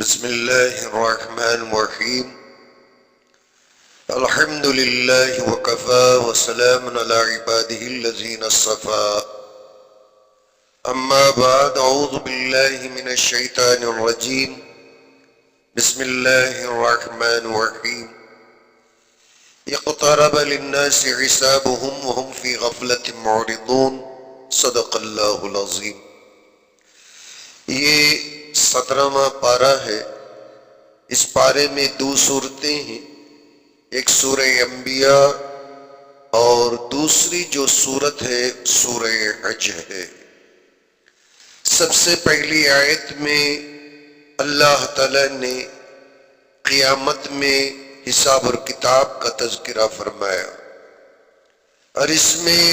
بسم الله الرحمن الرحيم. الحمد لله وكفى وسلام على عباده الذين اصطفى. أما بعد، أعوذ بالله من الشيطان الرجيم. بسم الله الرحمن الرحيم. اقترب للناس حسابهم وهم في غفلة معرضون. صدق اللہ العظیم. یہ 17واں پارہ ہے. اس پارے میں دو صورتیں ہیں، ایک سورہ انبیاء اور دوسری جو صورت ہے سورہ حج ہے. سب سے پہلی آیت میں اللہ تعالی نے قیامت میں حساب اور کتاب کا تذکرہ فرمایا، اور اس میں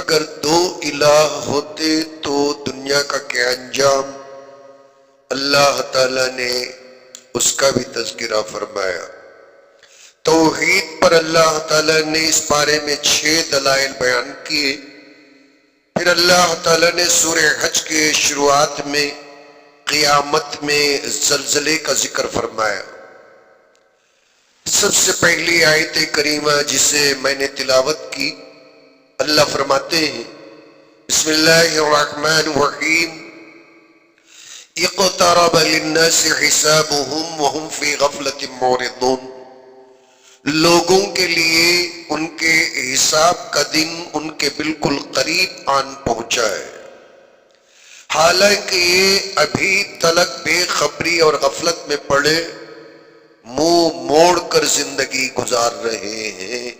اگر دو الہ ہوتے تو دنیا کا کیا انجام، اللہ تعالیٰ نے اس کا بھی تذکرہ فرمایا. توحید پر اللہ تعالیٰ نے اس بارے میں 6 دلائل بیان کیے. پھر اللہ تعالیٰ نے سورہ حج کے شروعات میں قیامت میں زلزلے کا ذکر فرمایا. سب سے پہلی آیت کریمہ جسے میں نے تلاوت کی، اللہ فرماتے ہیں بسم اللہ الرحمن الرحیم. اقترب للناس حسابهم وهم في غفلة معرضون. لوگوں کے لیے ان کے حساب کا دن ان کے بالکل قریب آن پہنچا ہے، حالانکہ یہ ابھی تلک بے خبری اور غفلت میں پڑے منہ موڑ کر زندگی گزار رہے ہیں.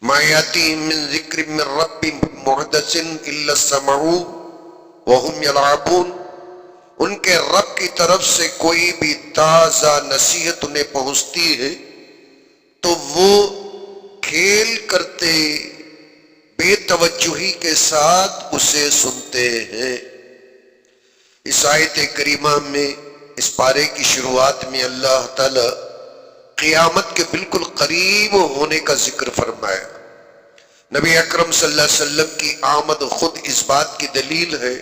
ما یاتیہم من ذکر من رب محدث الا استمعوا وهم یلعبون. ان کے رب کی طرف سے کوئی بھی تازہ نصیحت انہیں پہنچتی ہے تو وہ کھیل کرتے بے توجہی کے ساتھ اسے سنتے ہیں. اس آیت کریمہ میں اس پارے کی شروعات میں اللہ تعالی قیامت کے بالکل قریب ہونے کا ذکر فرمایا. نبی اکرم صلی اللہ علیہ وسلم کی آمد خود اس بات کی دلیل ہے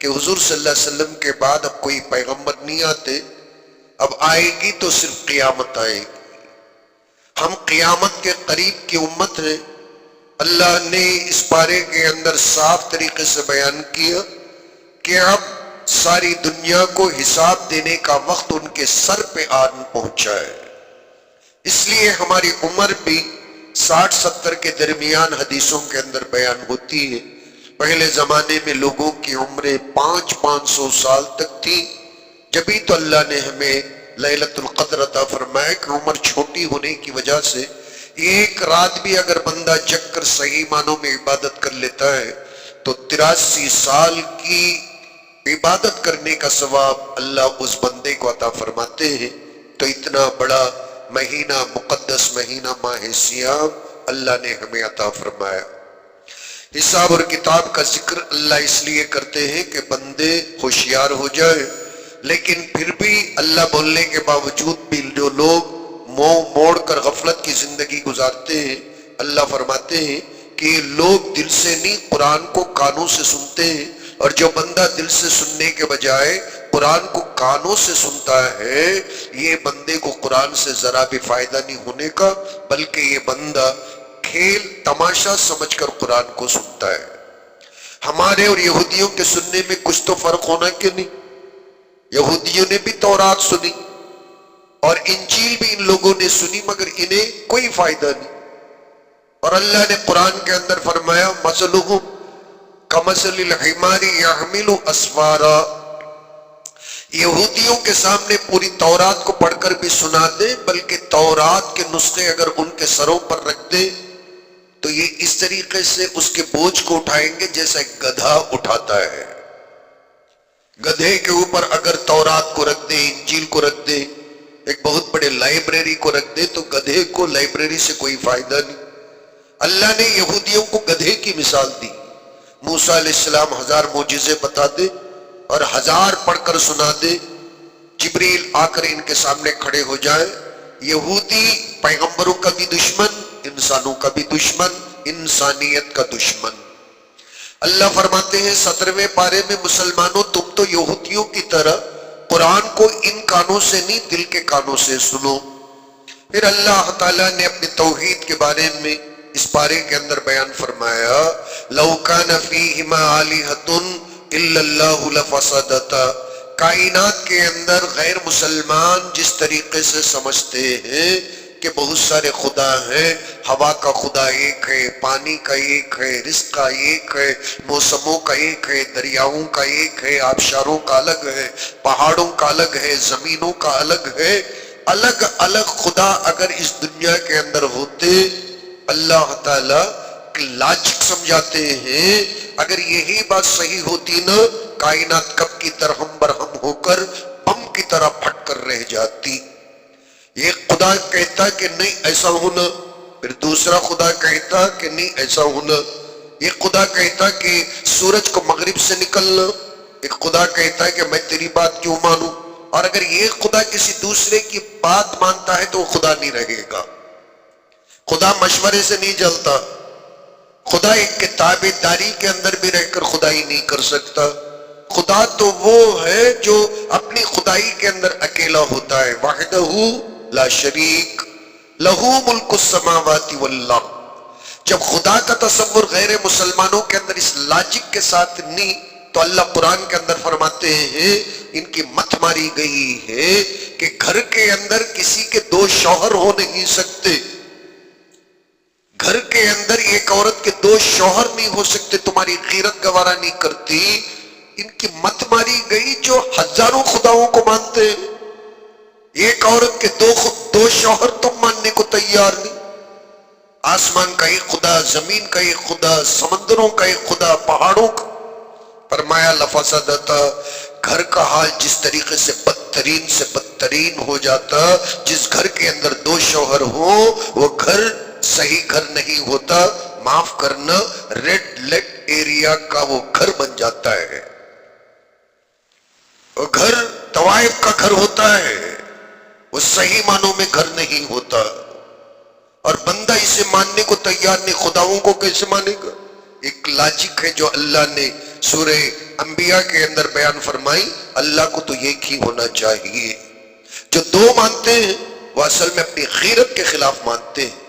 کہ حضور صلی اللہ علیہ وسلم کے بعد اب کوئی پیغمبر نہیں آتے، اب آئے گی تو صرف قیامت آئے گی. ہم قیامت کے قریب کی امت ہیں. اللہ نے اس بارے کے اندر صاف طریقے سے بیان کیا کہ اب ساری دنیا کو حساب دینے کا وقت ان کے سر پہ آن پہنچا ہے. اس لیے ہماری عمر بھی 60-70 کے درمیان حدیثوں کے اندر بیان ہوتی ہے. پہلے زمانے میں لوگوں کی عمریں 500 سال تک تھی. جبھی تو اللہ نے ہمیں لیلۃ القدر عطا فرمایا کہ عمر چھوٹی ہونے کی وجہ سے ایک رات بھی اگر بندہ جگ کر صحیح معنوں میں عبادت کر لیتا ہے تو 83 سال کی عبادت کرنے کا ثواب اللہ اس بندے کو عطا فرماتے ہیں. تو اتنا بڑا مہینہ، مقدس مہینہ ماہ سیام اللہ نے ہمیں عطا فرمایا. حساب اور کتاب کا ذکر اللہ اس لیے کرتے ہیں کہ بندے ہوشیار ہو جائیں، لیکن پھر بھی اللہ بولنے کے باوجود بھی جو لوگ منہ موڑ کر غفلت کی زندگی گزارتے ہیں، اللہ فرماتے ہیں کہ یہ لوگ دل سے نہیں قرآن کو کانوں سے سنتے ہیں. اور جو بندہ دل سے سننے کے بجائے قرآن کو کانوں سے سنتا ہے، یہ بندے کو قرآن سے ذرا بھی فائدہ نہیں ہونے کا، بلکہ یہ بندہ کھیل تماشا سمجھ کر قرآن کو سنتا ہے. ہمارے اور یہودیوں کے سننے میں کچھ تو فرق ہونا کہ نہیں. یہودیوں نے بھی تورات سنی اور انجیل بھی ان لوگوں نے سنی، مگر انہیں کوئی فائدہ نہیں. اور اللہ نے قرآن کے اندر فرمایا مثلہم کمثل الحمار یحمل اسفارا. یہودیوں کے سامنے پوری تورات کو پڑھ کر بھی سنا دے، بلکہ تورات کے نسخے اگر ان کے سروں پر رکھ دے تو یہ اس طریقے سے اس کے بوجھ کو اٹھائیں گے جیسا ایک گدھا اٹھاتا ہے. گدھے کے اوپر اگر تورات کو رکھ دے، انجیل کو رکھ دے، ایک بہت بڑے لائبریری کو رکھ دے تو گدھے کو لائبریری سے کوئی فائدہ نہیں. اللہ نے یہودیوں کو گدھے کی مثال دی. موسیٰ علیہ السلام 1000 معجزے بتا دے اور 1000 پڑھ کر سنا دے، جبریل آ کر ان کے سامنے کھڑے ہو جائے. یہودی پیغمبروں کا بھی دشمن، انسانوں کا بھی دشمن، انسانیت کا دشمن. اللہ فرماتے ہیں 17ویں پارے میں مسلمانوں تم تو یہودیوں کی طرح قرآن قرآن کو ان کانوں سے نہیں دل کے کانوں سے سنو۔ پھر اللہ تعالیٰ نے اپنی توحید کے بارے میں اس پارے کے اندر بیان فرمایا، لَوْ كَانَ فِيهِمَا آلِهَةٌ إِلَّا اللَّهُ لَفَسَدَتَا۔ کائنات کے اندر غیر مسلمان جس طریقے سے سمجھتے ہیں کہ بہت سارے خدا ہیں، ہوا کا خدا ایک ہے، پانی کا ایک ہے، رزق کا ایک ہے، موسموں کا ایک ہے، دریاؤں کا ایک ہے، آبشاروں کا الگ ہے، پہاڑوں کا الگ ہے، زمینوں کا الگ ہے، الگ الگ خدا اگر اس دنیا کے اندر ہوتے، اللہ تعالیٰ لاجک سمجھاتے ہیں اگر یہی بات صحیح ہوتی نا، کائنات کب کی درہم برہم ہو کر بم کی طرح پھٹ کر رہ جاتی۔ یہ خدا کہتا کہ نہیں ایسا ہونا، پھر دوسرا خدا کہتا کہ نہیں ایسا ہونا، یہ خدا کہتا کہ سورج کو مغرب سے نکلنا، ایک خدا کہتا ہے کہ میں تیری بات کیوں مانوں، اور اگر یہ خدا کسی دوسرے کی بات مانتا ہے تو وہ خدا نہیں رہے گا۔ خدا مشورے سے نہیں جلتا، خدا ایک کتاب داری کے اندر بھی رہ کر خدائی نہیں کر سکتا۔ خدا تو وہ ہے جو اپنی خدائی کے اندر اکیلا ہوتا ہے، وحدہ لا شریک لہو ملک السماوات والارض۔ جب خدا کا تصور غیر مسلمانوں کے اندر اس لاجک کے ساتھ نہیں، تو اللہ قرآن کے اندر فرماتے ہیں ان کی مت ماری گئی ہے کہ گھر کے اندر کسی کے دو شوہر ہو نہیں سکتے، گھر کے اندر ایک عورت کے دو شوہر نہیں ہو سکتے، تمہاری غیرت گوارا نہیں کرتی۔ ان کی مت ماری گئی جو ہزاروں خداؤں کو مانتے ہیں، ایک عورت کے دو شوہر تم ماننے کو تیار نہیں۔ آسمان کا ایک خدا، زمین کا ایک خدا، سمندروں کا ایک خدا، پہاڑوں کا۔ فرمایا لفسدتا، گھر کا حال جس طریقے سے بدترین سے بدترین ہو جاتا، جس گھر کے اندر دو شوہر ہو وہ گھر صحیح گھر نہیں ہوتا، معاف کرنا ریڈ لائٹ ایریا کا وہ گھر بن جاتا ہے، وہ گھر طوائف کا گھر ہوتا ہے، وہ صحیح معنوں میں گھر نہیں ہوتا۔ اور بندہ اسے ماننے کو تیار نہیں، خداؤں کو کیسے مانے گا؟ ایک لاجک ہے جو اللہ نے سورہ انبیاء کے اندر بیان فرمائی، اللہ کو تو ایک ہی ہونا چاہیے۔ جو دو مانتے ہیں وہ اصل میں اپنی غیرت کے خلاف مانتے ہیں۔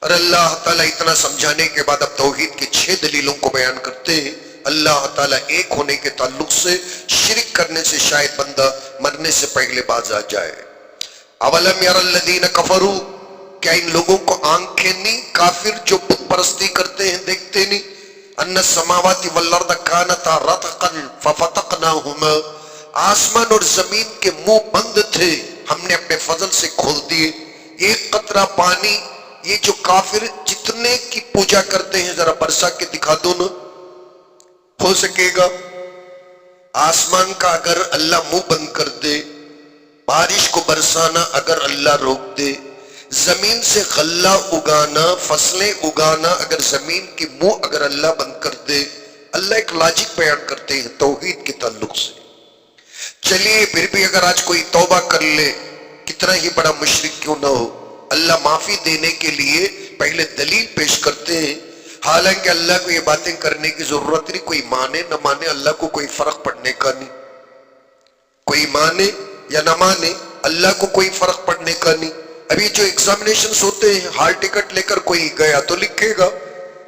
اور اللہ تعالیٰ اتنا سمجھانے کے بعد اب توحید کی 6 دلیلوں کو بیان کرتے ہیں۔ اللہ تعالیٰ ایک ہونے کے تعلق سے شرک کرنے سے شاید بندہ مرنے سے پہلے باز آ جائے۔ اولم یر الذین کفروا، کیا ان لوگوں کو آنکھیں نہیں، کافر جو بت پرستی کرتے ہیں دیکھتے نہیں؟ ان السماوات والارض کانتا رتقا ففتقناہما، آسمان اور زمین کے منہ بند تھے، ہم نے اپنے فضل سے کھول دیے۔ ایک قطرہ پانی، یہ جو کافر جتنے کی پوجا کرتے ہیں ذرا برسا کے دکھا دو نا، ہو سکے گا؟ آسمان کا اگر اللہ منہ بند کر دے، بارش کو برسانا اگر اللہ روک دے، زمین سے غلہ اگانا، فصلیں اگانا اگر زمین کی منہ اگر اللہ بند کر دے، اللہ ایک لاجک بیان کرتے ہیں توحید کے تعلق سے۔ چلیے پھر بھی اگر آج کوئی توبہ کر لے، کتنا ہی بڑا مشرک کیوں نہ ہو، اللہ معافی دینے کے لیے پہلے دلیل پیش کرتے ہیں۔ حالانکہ اللہ کو یہ باتیں کرنے کی ضرورت نہیں، کوئی مانے نہ مانے اللہ کو کوئی فرق پڑنے کا نہیں، کوئی مانے یا نہ مانے اللہ کو کوئی فرق پڑنے کا نہیں۔ ابھی جو ایگزامینیشنز ہوتے ہیں، ہال ٹکٹ لے کر کوئی گیا تو لکھے گا،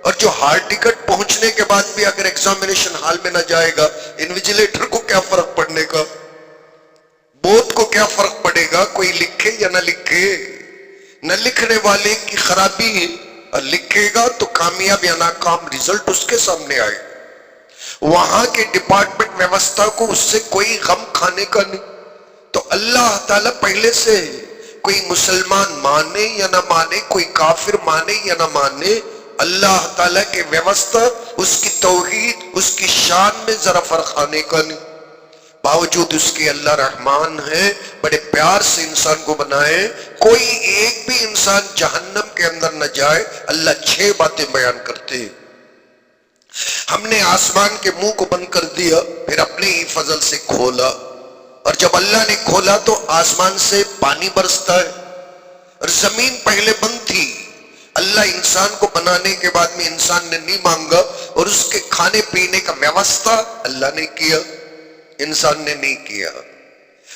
اور جو ہال ٹکٹ پہنچنے کے بعد بھی اگر ایگزامینیشن ہال میں نہ جائے گا، انویجیلیٹر کو کیا فرق پڑنے کا، بوتھ کو کیا فرق پڑے گا، کوئی لکھے یا نہ لکھے؟ نہ لکھنے والے کی خرابی ہے، اور لکھے گا تو کامیاب یا ناکام رزلٹ اس کے سامنے آئے۔ وہاں کے ڈپارٹمنٹ ویوستھا کو اس سے کوئی غم کھانے کا نہیں۔ تو اللہ تعالیٰ پہلے سے کوئی مسلمان مانے یا نہ مانے، کوئی کافر مانے یا نہ مانے، اللہ تعالیٰ کے ویوستھا، اس کی توحید، اس کی شان میں ذرا فرق آنے کا نہیں۔ باوجود اس کے اللہ رحمان ہے، بڑے پیار سے انسان کو بنائے، کوئی ایک بھی انسان جہنم کے اندر نہ جائے۔ اللہ 6 باتیں بیان کرتے ہیں۔ ہم نے آسمان کے منہ کو بند کر دیا، پھر اپنے ہی فضل سے کھولا، اور جب اللہ نے کھولا تو آسمان سے پانی برستا ہے، اور زمین پہلے بند تھی۔ اللہ انسان کو بنانے کے بعد میں انسان نے نہیں مانگا، اور اس کے کھانے پینے کا ویوستھا اللہ نے کیا، انسان نے نہیں کیا۔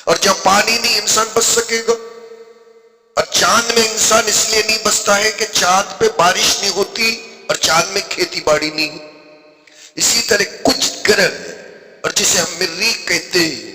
اور جب پانی نہیں انسان بچ سکے گا. اور چاند میں انسان اس لیے نہیں بستا ہے کہ چاند پہ بارش نہیں ہوتی اور چاند میں کھیتی باڑی نہیں. اسی طرح کچھ گرہ اور جسے ہم مریخ کہتے ہیں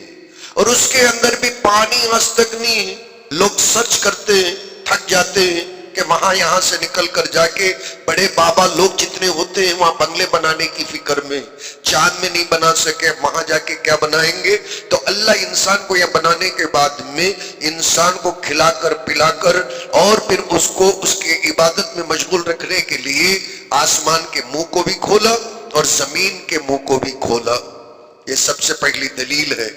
اور اس کے اندر بھی پانی آج تک نہیں ہے. لوگ سرچ کرتے ہیں تھک جاتے ہیں کہ وہاں یہاں سے نکل کر جا کے بڑے بابا لوگ جتنے ہوتے ہیں وہاں بنگلے بنانے کی فکر میں چاند میں نہیں بنا سکے وہاں جا کے کیا بنائیں گے. تو اللہ انسان کو یہ بنانے کے بعد میں انسان کو کھلا کر پلا کر اور پھر اس کو اس کی عبادت میں مشغول رکھنے کے لیے آسمان کے منہ کو بھی کھولا اور زمین کے منہ کو بھی کھولا. یہ سب سے پہلی دلیل ہے.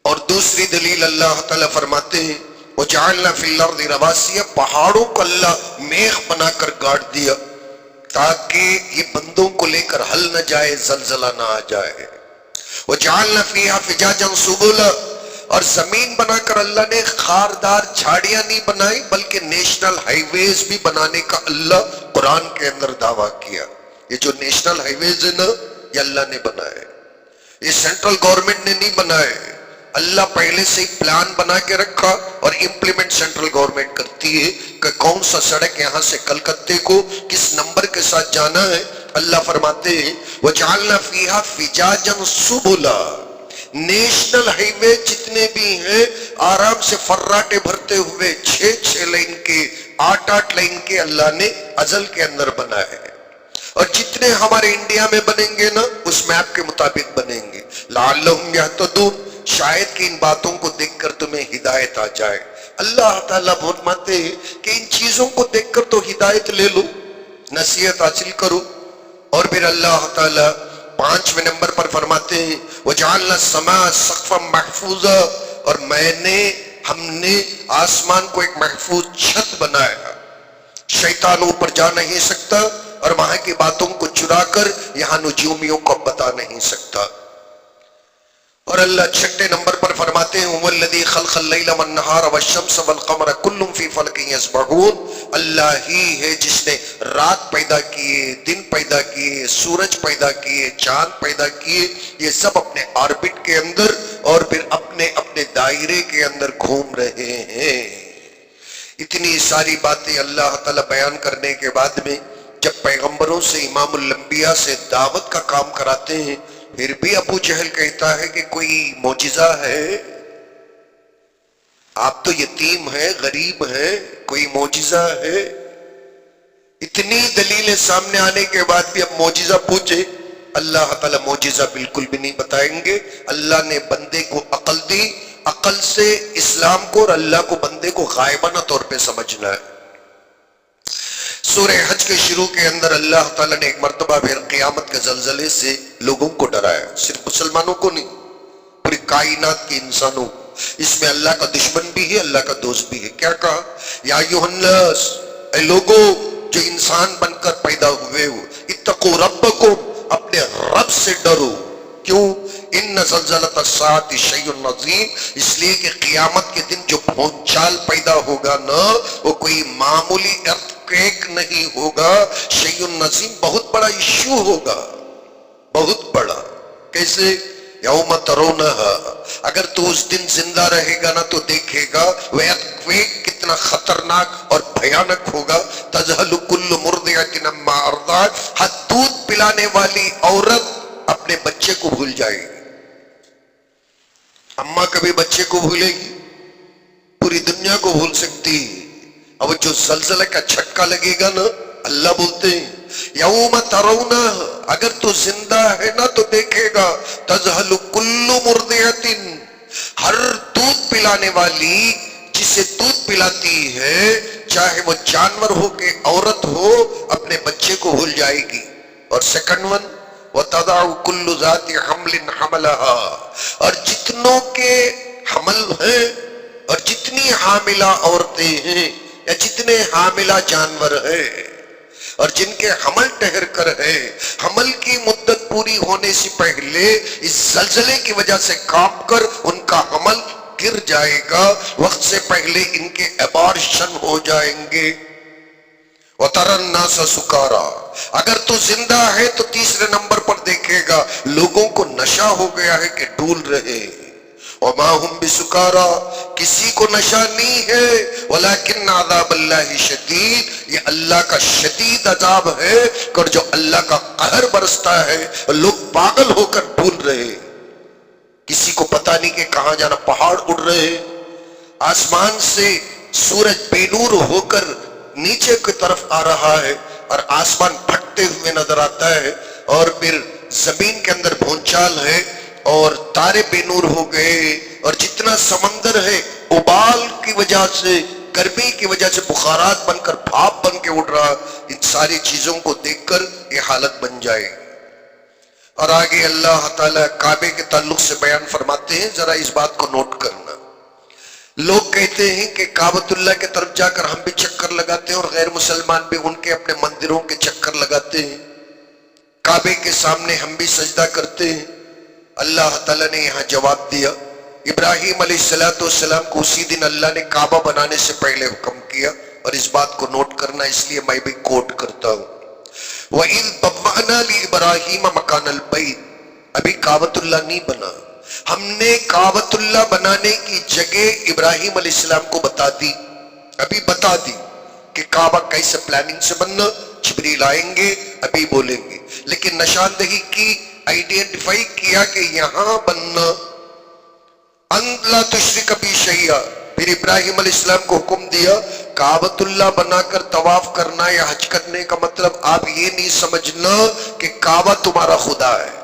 اور دوسری دلیل اللہ تعالیٰ فرماتے ہیں وَجَعَلْنَا فِي الْأَرْضِ رَوَاسِيَ پہاڑوں کو اللہ میخ بنا کر گاڑ دیا تاکہ یہ بندوں کو لے کر ہل نہ جائے زلزلہ نہ آ جائے. وَجَعَلْنَا فِيهَا فِجَاجًا سُبُلًا اور زمین بنا کر اللہ نے خاردار جھاڑیاں نہیں بنائی بلکہ نیشنل ہائی ویز بھی بنانے کا اللہ قرآن کے اندر دعویٰ کیا. یہ جو نیشنل ہائی ویز ہے نا یہ اللہ نے بنائے. یہ سینٹرل گورنمنٹ نے نہیں بنائے. اللہ پہلے سے ایک پلان بنا کے رکھا اور امپلیمنٹ سینٹرل گورنمنٹ کرتی ہے کہ کون سا سڑک یہاں سے کلکتے کو کس نمبر کے ساتھ جانا ہے. اللہ فرماتے ہیں وَجَعَلْنَا فِيهَا فِجَاجًا سُبُلًا نیشنل ہائی وے جتنے بھی ہیں آرام سے فراٹے بھرتے ہوئے 6 لائن کے 8 لائن کے اللہ نے ازل کے اندر بنائے. اور جتنے ہمارے انڈیا میں بنیں گے نا اس میپ کے مطابق بنیں گے. لعلہم یہتدون شاید کہ ان باتوں کو دیکھ کر تمہیں ہدایت آ جائے. اللہ تعالیٰ فرماتے ہیں کہ ان چیزوں کو دیکھ کر تو ہدایت لے لو نصیحت حاصل کرو. اور پھر اللہ تعالیٰ 5ویں نمبر پر فرماتے ہیں وَجَعَلْنَا السَّمَاءَ سَقْفًا مَحْفُوظًا اور ہم نے آسمان کو ایک محفوظ چھت بنایا. شیطان اوپر جا نہیں سکتا اور وہاں کی باتوں کو چرا کر یہاں نجومیوں کو بتا نہیں سکتا. اور اللہ 6 نمبر پر فرماتے ہیں هُوَ الَّذِي خَلْقَ اللَّيْلَ وَالنَّهَارَ وَالشَّمْسَ وَالْقَمَرَ كُلٌّ فِي فَلَكٍ يَسْبَحُونَ اللہ ہی ہے جس نے رات پیدا کیے دن پیدا کیے سورج پیدا کیے چاند پیدا کیے. یہ سب اپنے آربٹ کے اندر اور پھر اپنے دائرے کے اندر گھوم رہے ہیں. اتنی ساری باتیں اللہ تعالیٰ بیان کرنے کے بعد میں جب پیغمبروں سے امام الانبیاء سے دعوت کا کام کراتے ہیں پھر بھی ابو جہل کہتا ہے کہ کوئی معجزہ ہے. آپ تو یتیم ہیں غریب ہیں کوئی معجزہ ہے. اتنی دلیلیں سامنے آنے کے بعد بھی اب معجزہ پوچھے. اللہ تعالیٰ معجزہ بالکل بھی نہیں بتائیں گے. اللہ نے بندے کو عقل دی عقل سے اسلام کو اور اللہ کو بندے کو غائبانہ طور پہ سمجھنا ہے. سورہ حج کے شروع کے اندر اللہ تعالیٰ نے ایک مرتبہ پھر قیامت کے زلزلے سے لوگوں کو ڈرایا. صرف مسلمانوں کو نہیں پوری کائنات کے انسانوں کو. اس میں اللہ کا دشمن بھی ہے اللہ کا دوست بھی ہے. کیا کہا یا ایھا الناس اے لوگوں جو انسان بن کر پیدا ہوئے ہو اتقوا ربکم اپنے رب سے ڈرو. کیوں ان زلزلۃ الساعۃ شیء عظیم اس لیے کہ قیامت کے دن جو بھونچال پیدا ہوگا نا وہ کوئی معمولی ایک نہیں ہوگا. شیء عظیم بہت بڑا ایشو ہوگا بہت بڑا. کیسے یوم ترونہا اگر تو اس دن زندہ رہے گا نا تو دیکھے گا وہ کتنا خطرناک اور بھیانک ہوگا. تذہل کل مرضعۃ عما ارضعت ہر دودھ پلانے والی عورت اپنے بچے کو بھول جائے گی. اماں کبھی بچے کو بھولے گی پوری دنیا کو بھول سکتی. اب جو زلزلہ کا جھٹکا لگے گا نا اللہ بولتے ہیں یوم ترونہ اگر تو زندہ ہے نا تو دیکھے گا تذہل کل مرضعۃ ہر دودھ پلانے والی جسے دودھ پلاتی ہے چاہے وہ جانور ہو کہ عورت ہو اپنے بچے کو بھول جائے گی. اور سیکنڈ ون وَتَضَعُ كُلُّ ذَاتِ حَمْلٍ حَمْلَهَا اور جتنوں کے حمل ہیں اور جتنی حاملہ عورتیں ہیں یا جتنے حاملہ جانور ہیں اور جن کے حمل ٹھہر کر ہے حمل کی مدت پوری ہونے سے پہلے اس زلزلے کی وجہ سے کانپ کر ان کا حمل گر جائے گا. وقت سے پہلے ان کے ابارشن ہو جائیں گے. وَتَرَى النَّاسَ سُكَارَى اگر تو زندہ ہے تو تیسرے نمبر پر دیکھے گا لوگوں کو نشہ ہو گیا ہے کہ ڈول رہے. وما هم بسکارا، کسی کو نشہ نہیں ہے، ولکن عذاب اللہ شدید، یہ اللہ کا شدید عذاب ہے، اور جو اللہ کا قہر برستا ہے لوگ پاگل ہو کر ڈول رہے، کسی کو پتہ نہیں کہ کہاں جانا، پہاڑ اڑ رہے، آسمان سے سورج بے نور ہو کر نیچے کی طرف آ رہا ہے اور آسمان پھٹتے ہوئے نظر آتا ہے، اور پھر زمین کے اندر بھونچال ہے اور تارے بے نور ہو گئے، اور جتنا سمندر ہے ابال کی وجہ سے، گرمی کی وجہ سے بخارات بن کر بھاپ بن کے اڑ رہا، ان ساری چیزوں کو دیکھ کر یہ حالت بن جائے۔ اور آگے اللہ تعالیٰ کعبے کے تعلق سے بیان فرماتے ہیں، ذرا اس بات کو نوٹ کرنا۔ لوگ کہتے ہیں کہ کعبۃ اللہ کے طرف جا کر ہم بھی چکر لگاتے ہیں، اور غیر مسلمان بھی ان کے اپنے مندروں کے چکر لگاتے ہیں، کعبے کے سامنے ہم بھی سجدہ کرتے ہیں۔ اللہ تعالیٰ نے یہاں جواب دیا، ابراہیم علیہ السلام کو اسی دن اللہ نے کعبہ بنانے سے پہلے حکم کیا، اور اس بات کو نوٹ کرنا، اس لیے میں بھی کوٹ کرتا ہوں، وَإِذْ بَوَّأْنَا لِإِبْرَاهِيمَ مَكَانَ الْبَيْتِ، ابھی کعبۃ اللہ نہیں بنا، ہم نے کعبۃ اللہ بنانے کی جگہ ابراہیم علیہ السلام کو بتا دی، ابھی بتا دی کہ کعبہ کیسے پلاننگ سے بننا، جبریل آئیں گے ابھی بولیں گے، لیکن نشاندہی کی، آئیڈینٹیفائی کیا کہ یہاں بننا، ان لا تشرک بی شیئا، پھر ابراہیم علیہ السلام کو حکم دیا کعبۃ اللہ بنا کر طواف کرنا یا حج کرنے کا مطلب آپ یہ نہیں سمجھنا کہ کعبہ تمہارا خدا ہے،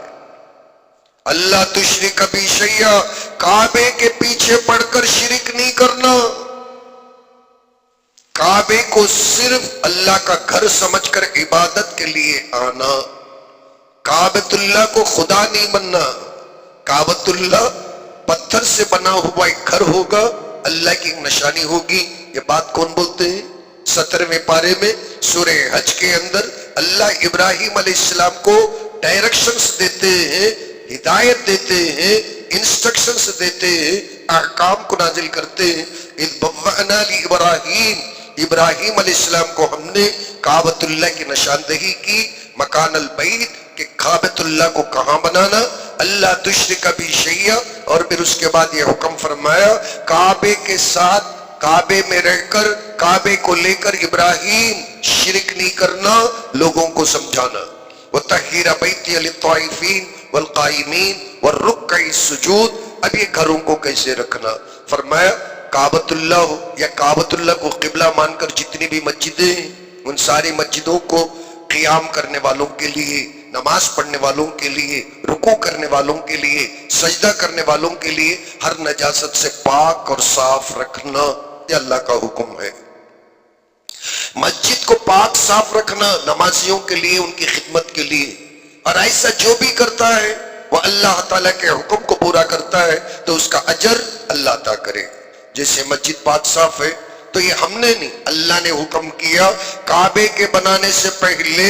اللہ تشرک بی شیئا، کعبے کے پیچھے پڑھ کر شرک نہیں کرنا، کعبے کو صرف اللہ کا گھر سمجھ کر عبادت کے لیے آنا، کعبۃ اللہ کو خدا نہیں بننا، کعبۃ اللہ پتھر سے بنا ہوا ایک گھر ہوگا، اللہ کی ایک نشانی ہوگی، یہ بات کون بولتے ہیں؟ 17ویں پارے میں سورہ حج کے اندر اللہ ابراہیم علیہ السلام کو ڈائریکشنز دیتے ہیں، ہدایت دیتے ہیں، انسٹرکشنز دیتے ہیں، احکام کو نازل کرتے ہیں۔ اذ بوأنا لابراہیم، ابراہیم علیہ السلام کو ہم نے کعبۃ اللہ کی نشاندہی کی، مکان البیت، کہ کعبۃ اللہ کو کہاں بنانا، اللہ تشرک بی شیئا، اور پھر اس کے بعد یہ حکم فرمایا کعبے کے ساتھ، کعبے میں رہ کر، کعبے کو لے کر ابراہیم شرک نہیں کرنا، لوگوں کو سمجھانا، وَطَهِّرَ بَيْتِيَ لِلطَّائِفِينَ وَالْقَائِمِينَ وَالرُّكَّعِ السُّجُودِ، اب یہ گھروں کو کیسے رکھنا، فرمایا کعبۃ اللہ ہو یا کعبۃ اللہ کو قبلہ مان کر جتنی بھی مسجدیں ہیں، ان ساری مسجدوں کو قیام کرنے والوں کے لیے، نماز پڑھنے والوں کے لیے، رکوع کرنے والوں کے لیے، سجدہ کرنے والوں کے لیے ہر نجاست سے پاک اور صاف رکھنا، یہ اللہ کا حکم ہے۔ مسجد کو پاک صاف رکھنا نمازیوں کے لیے، ان کی خدمت کے لیے، اور ایسا جو بھی کرتا ہے وہ اللہ تعالیٰ کے حکم کو پورا کرتا ہے تو اس کا اجر اللہ عطا کرے۔ جیسے مسجد پاک صاف ہے تو یہ ہم نے نہیں، اللہ نے حکم کیا کعبے کے بنانے سے پہلے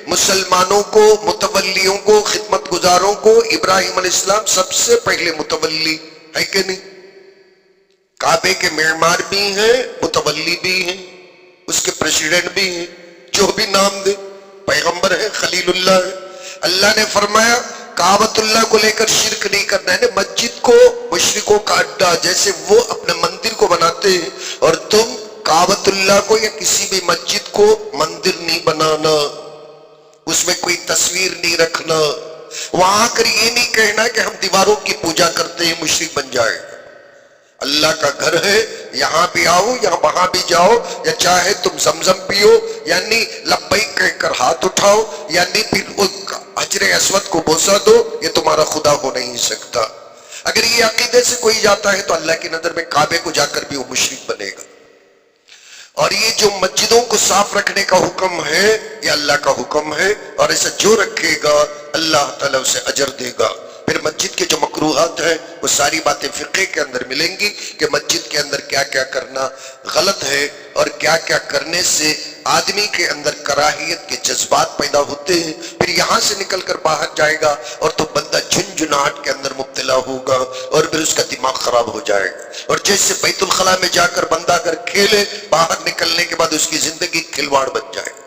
مسلمانوں کو، متولیوں کو، خدمت گزاروں کو، ابراہیم علیہ السلام سب سے پہلے متولی ہے کہ نہیں؟ کعبے کے معمار بھی ہیں، متولی بھی ہیں، اس کے پریزیڈنٹ بھی ہیں، جو بھی نام دے، پیغمبر ہے، خلیل اللہ ہے۔ اللہ نے فرمایا کعبۃ اللہ کو لے کر شرک نہیں کرنا ہے، مسجد کو مشرکوں کا اڈا، جیسے وہ اپنے مندر کو بناتے ہیں اور تم کعبۃ اللہ کو یا کسی بھی مسجد کو مندر نہیں بنانا، اس میں کوئی تصویر نہیں رکھنا، وہاں آ کر یہ نہیں کہنا کہ ہم دیواروں کی پوجا کرتے ہیں، مشرک بن جائے۔ اللہ کا گھر ہے، یہاں بھی آؤ یا وہاں بھی جاؤ، یا چاہے تم زمزم پیو، یعنی لبیک کہہ کر ہاتھ اٹھاؤ، یعنی پھر حجر اسود کو بوسہ دو، یہ تمہارا خدا ہو نہیں سکتا۔ اگر یہ عقیدے سے کوئی جاتا ہے تو اللہ کی نظر میں کعبے کو جا کر بھی وہ مشرک بنے گا۔ اور یہ جو مسجدوں کو صاف رکھنے کا حکم ہے یہ اللہ کا حکم ہے، اور ایسا جو رکھے گا اللہ تعالیٰ اسے اجر دے گا۔ پھر مسجد کے جو مکروہات ہیں وہ ساری باتیں فقہ کے اندر ملیں گی کہ مسجد کے اندر کیا کیا کرنا غلط ہے اور کیا کیا کرنے سے آدمی کے اندر کراہیت کے جذبات پیدا ہوتے ہیں۔ پھر یہاں سے نکل کر باہر جائے گا اور تو بندہ جھنجھناہٹ کے اندر مبتلا ہوگا اور پھر اس کا دماغ خراب ہو جائے گا، اور جیسے بیت الخلاء میں جا کر بندہ اگر کھیلے، باہر نکلنے کے بعد اس کی زندگی کھلواڑ بن جائے گا۔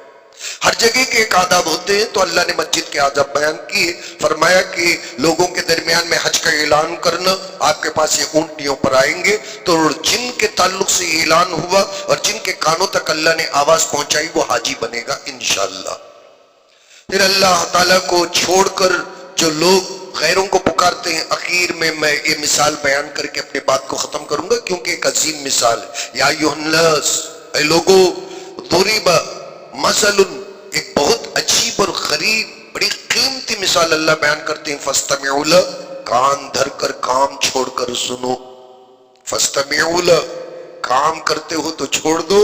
ہر جگہ کے ایک آداب ہوتے ہیں، تو اللہ نے مسجد کے آداب بیان کیے، فرمایا کہ لوگوں کے درمیان میں حج کا اعلان کرنا، آپ کے پاس یہ اونٹنیوں پر آئیں گے، تو جن کے تعلق سے یہ اعلان ہوا اور جن کے کانوں تک اللہ نے آواز پہنچائی وہ حاجی بنے گا انشاءاللہ۔ پھر اللہ تعالیٰ کو چھوڑ کر جو لوگ غیروں کو پکارتے ہیں، اخیر میں یہ مثال بیان کر کے اپنے بات کو ختم کروں گا، کیونکہ ایک عظیم مثال ہے۔ یا ایھا الناس، اے لوگو، ضرب مثل، ایک بہت عجیب اور غریب بڑی قیمتی مثال اللہ بیان کرتے ہیں، فاستمعوا لہ، کان دھر کر کام چھوڑ کر سنو، فاستمعوا لہ، کام کرتے ہو تو چھوڑ دو،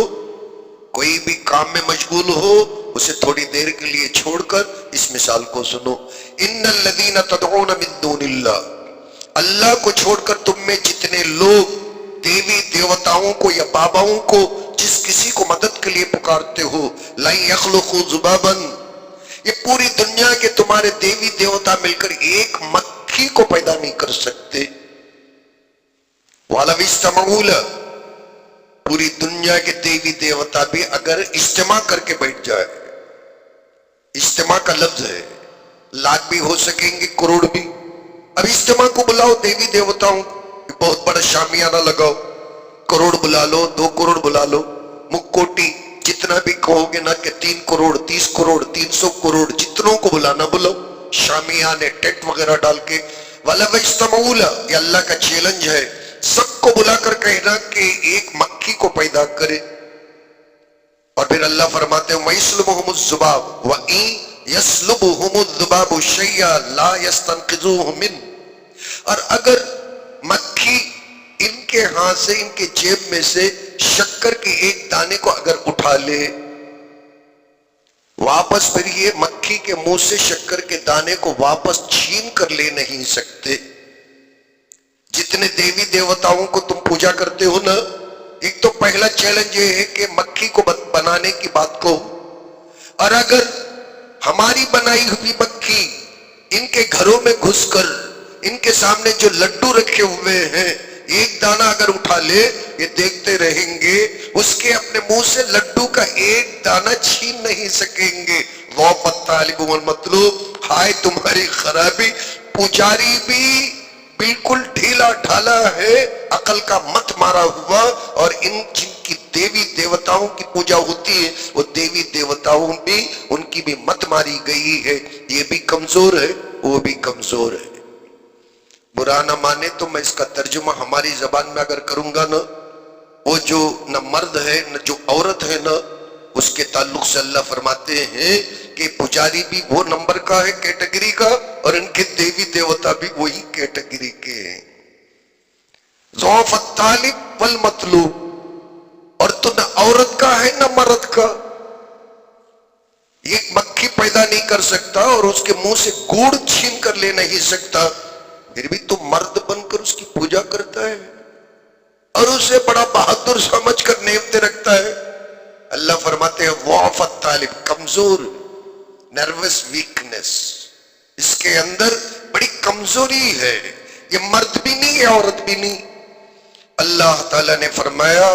کوئی بھی کام میں مشغول ہو اسے تھوڑی دیر کے لیے چھوڑ کر اس مثال کو سنو۔ ان الذین تدعون من دون اللہ، اللہ کو چھوڑ کر تم میں جتنے لوگ دیوی دیوتاؤں کو یا باباؤں کو جس کسی کو مدد کے لیے پکارتے ہو، لن یخلقوا ذبابا، یہ پوری دنیا کے تمہارے دیوی دیوتا مل کر ایک مکھی کو پیدا نہیں کر سکتے۔ وَلَوِ اسْتَمَعُوا لَهُ، پوری دنیا کے دیوی دیوتا بھی اگر اجتماع کر کے بیٹھ جائے، اجتماع کا لفظ ہے، لاکھ بھی ہو سکیں گے، کروڑ بھی، اب اجتماع کو بلاؤ دیوی دیوتاؤں کو، بہت بڑا شامیانہ لگاؤ، کروڑ بلا لو، 2 کروڑ بلا لو، مکوٹی جتنا بھی کہو گے نا کہ 3 کروڑ 30 کروڑ 300 کروڑ جتنوں کو بلانا بلاؤ، شامیانے ٹینٹ وغیرہ ڈال کے، وَلَوِ اسْتَمَعُوا لَهُ، یہ اللہ کا چیلنج ہے، سب کو بلا کر کہنا کہ ایک مکھی کو پیدا کرے۔ اور پھر اللہ فرماتے ہیں وَيَسْلُبُهُمُ الذُّبَابُ وَإِن يَسْلُبُهُمُ الذُّبَابُ شَيْئًا لَا يَسْتَنقِذُوهُ مِنْهُ، اور اگر مکھی ان کے ہاتھ سے، ان کے جیب میں سے شکر کے ایک دانے کو اگر اٹھا لے، واپس پھر یہ مکھی کے منہ سے شکر کے دانے کو واپس چھین کر لے نہیں سکتے۔ جتنے دیوی دیوتاؤں کو تم پوجا کرتے ہو نا، ایک تو پہلا چیلنج یہ ہے کہ مکھی کو بنانے کی بات کو، اور اگر ہماری بنائی ہوئی مکھی ان کے گھروں میں گھس کر ان کے سامنے جو لڈو رکھے ہوئے ہیں ایک دانہ اگر اٹھا لے، یہ دیکھتے رہیں گے، اس کے اپنے منہ سے لڈو کا ایک دانہ چھین نہیں سکیں گے۔ ضعف الطالب والمطلوب، ہائے تمہاری خرابی، پجاری بھی بالکل ڈھیلا ڈھالا ہے، عقل کا مت مارا ہوا، اور ان جن کی دیوی دیوتاؤں کی پوجا ہوتی ہے وہ دیوی دیوتاؤں بھی ان کی بھی مت ماری گئی ہے، یہ بھی کمزور ہے وہ بھی کمزور ہے۔ برا نہ مانے تو میں اس کا ترجمہ ہماری زبان میں اگر کروں گا نا، وہ جو نہ مرد ہے نہ جو عورت ہے نا، اس کے تعلق سے اللہ فرماتے ہیں کہ پجاری بھی وہ نمبر کا ہے، کیٹیگری کا، اور ان کے دیوی دیوتا بھی وہی کیٹیگری کے ہیں۔ ضعف الطالب والمطلوب، اور تو نہ عورت کا ہے نہ مرد کا، ایک مکھی پیدا نہیں کر سکتا اور اس کے منہ سے گوڑ چھین کر لے نہیں سکتا، پھر بھی تو مرد بن کر اس کی پوجا کرتا ہے اور اسے بڑا بہادر سمجھ کر نیوتے رکھتا ہے۔ اللہ فرماتے ہیں ضعف الطالب، کمزور، نروس ویکنس، اس کے اندر بڑی کمزوری ہے، یہ مرد بھی نہیں ہے عورت بھی نہیں۔ اللہ تعالیٰ نے فرمایا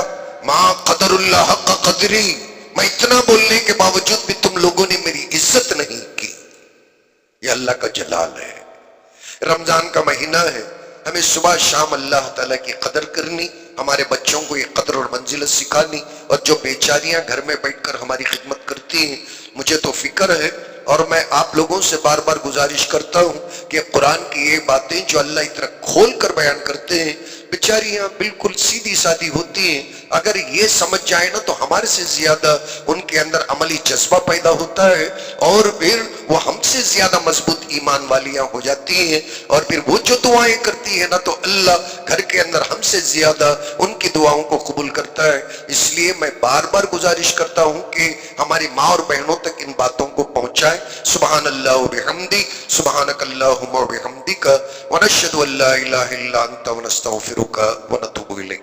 ما قدر اللہ حق قدری، میں اتنا بولنے کے باوجود بھی تم لوگوں نے میری عزت نہیں کی، یہ اللہ کا جلال ہے۔ رمضان کا مہینہ ہے، ہمیں صبح شام اللہ تعالیٰ کی قدر کرنی، ہمارے بچوں کو یہ قدر اور منزلت سکھانی، اور جو بیچاریاں گھر میں بیٹھ کر ہماری خدمت کرتی ہیں، مجھے تو فکر ہے، اور میں آپ لوگوں سے بار بار گزارش کرتا ہوں کہ قرآن کی یہ باتیں جو اللہ اس طرح کھول کر بیان کرتے ہیں، بیچاریاں بالکل سیدھی سادھی ہوتی ہیں، اگر یہ سمجھ جائے نا تو ہمارے سے زیادہ ان کے اندر عملی جذبہ پیدا ہوتا ہے، اور پھر وہ ہم سے زیادہ مضبوط ایمان والیاں ہو جاتی ہیں، اور پھر وہ جو دعائیں کرتی ہیں نا تو اللہ گھر کے اندر ہم سے زیادہ ان کی دعاؤں کو قبول کرتا ہے۔ اس لیے میں بار بار گزارش کرتا ہوں کہ ہماری ماں اور بہنوں تک ان باتوں کو پہنچائیں۔ سبحان اللہ و بحمدی، سبحانک اللہم و بحمدک، ونشہد ان لا الہ الا انت ونستغفرک ونتوب الیک۔